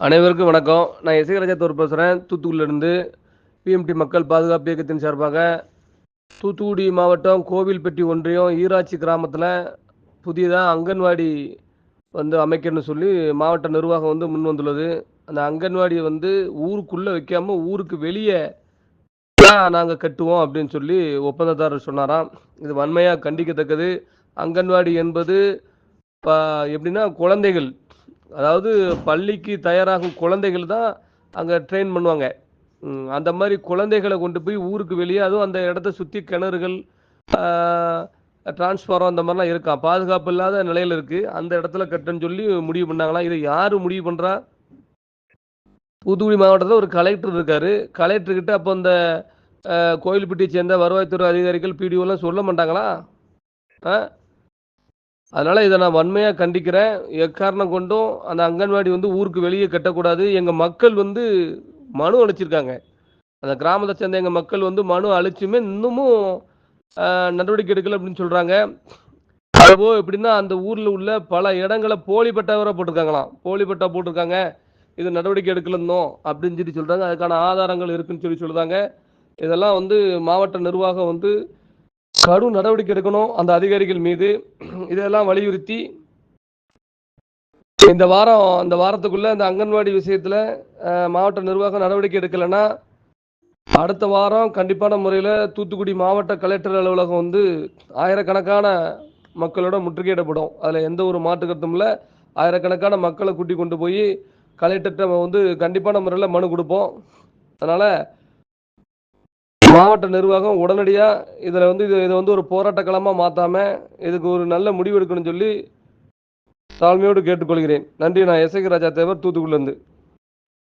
அனைவருக்கும் வணக்கம். நான் இசைராஜா பேசுகிறேன். தூத்துக்குடியிலிருந்து பிஎம்டி மக்கள் பாதுகாப்பு இயக்கத்தின் சார்பாக தூத்துக்குடி மாவட்டம் கோவில்பட்டி ஒன்றியம் ஈராட்சி கிராமத்தில் புதியதாக அங்கன்வாடி அமைக்கணும்னு சொல்லி மாவட்ட நிர்வாகம் முன் வந்துள்ளது. அந்த அங்கன்வாடியை ஊருக்குள்ளே வைக்காமல் ஊருக்கு வெளியே நாங்கள் கட்டுவோம் அப்படின்னு சொல்லி ஒப்பந்ததாரர் சொன்னாராம். இது வன்மையாக கண்டிக்கத்தக்கது. அங்கன்வாடி என்பது எப்படின்னா குழந்தைகள், அதாவது பள்ளிக்கு தயாராகும் குழந்தைகள் தான் அங்கே ட்ரெயின் பண்ணுவாங்க. அந்த மாதிரி குழந்தைகளை கொண்டு போய் ஊருக்கு வெளியே, அதுவும் அந்த இடத்த சுற்றி கிணறுகள், டிரான்ஸ்ஃபாரம் அந்த மாதிரிலாம் இருக்கான். பாதுகாப்பு இல்லாத நிலையில் இருக்குது. அந்த இடத்துல கட்டுன்னு சொல்லி முடிவு பண்ணாங்களாம். இதை யார் முடிவு பண்ணுறா? தூத்துக்குடி மாவட்டத்தில் ஒரு கலெக்டர் இருக்கார். கலெக்டர்கிட்ட அப்போ அந்த கோயில்பட்டியை சேர்ந்த வருவாய்த்துறை அதிகாரிகள், பிடிஓலாம் சொல்ல மாட்டாங்களா? அதனால் இதை நான் வன்மையாக கண்டிக்கிறேன். எக்காரணம் கொண்டும் அந்த அங்கன்வாடி ஊருக்கு வெளியே கட்டக்கூடாது. எங்கள் மக்கள் மனு அளிச்சிருக்காங்க. அந்த கிராமத்தை சேர்ந்த எங்கள் மக்கள் மனு அளிச்சுமே இன்னமும் நடவடிக்கை எடுக்கலை அப்படின்னு சொல்கிறாங்க. அதுபோல் எப்படின்னா அந்த ஊரில் உள்ள பல இடங்களை போலி பட்டா வரை போட்டிருக்காங்களாம். போலி பட்டா போட்டிருக்காங்க, இது நடவடிக்கை எடுக்கலன்னோ அப்படின்னு சொல்லி சொல்கிறாங்க. அதுக்கான ஆதாரங்கள் இருக்குன்னு சொல்லி சொல்கிறாங்க. இதெல்லாம் மாவட்ட நிர்வாகம் கடும் நடவடிக்கை எடுக்கணும் அந்த அதிகாரிகள் மீது. இதெல்லாம் வலியுறுத்தி இந்த வாரத்துக்குள்ள இந்த அங்கன்வாடி விஷயத்துல மாவட்ட நிர்வாகம் நடவடிக்கை எடுக்கலைன்னா அடுத்த வாரம் கண்டிப்பான முறையில் தூத்துக்குடி மாவட்ட கலெக்டர் அலுவலகம் ஆயிரக்கணக்கான மக்களோட முற்றுகையிடப்படும். அதில் எந்த ஒரு மாற்று கருத்தும் இல்லை. ஆயிரக்கணக்கான மக்களை கூட்டி கொண்டு போய் கலெக்டர்கிட்ட கண்டிப்பான முறையில் மனு கொடுப்போம். அதனால் மாவட்ட நிர்வாகம் உடனடியாக இதில் இதை ஒரு போராட்ட களமாக மாற்றாமல் இதுக்கு ஒரு நல்ல முடிவு எடுக்கணும்னு சொல்லி தாழ்மையோடு கேட்டுக்கொள்கிறேன். நன்றி. நான் இசைராஜா தேவர், தூத்துக்குடியிலேருந்து.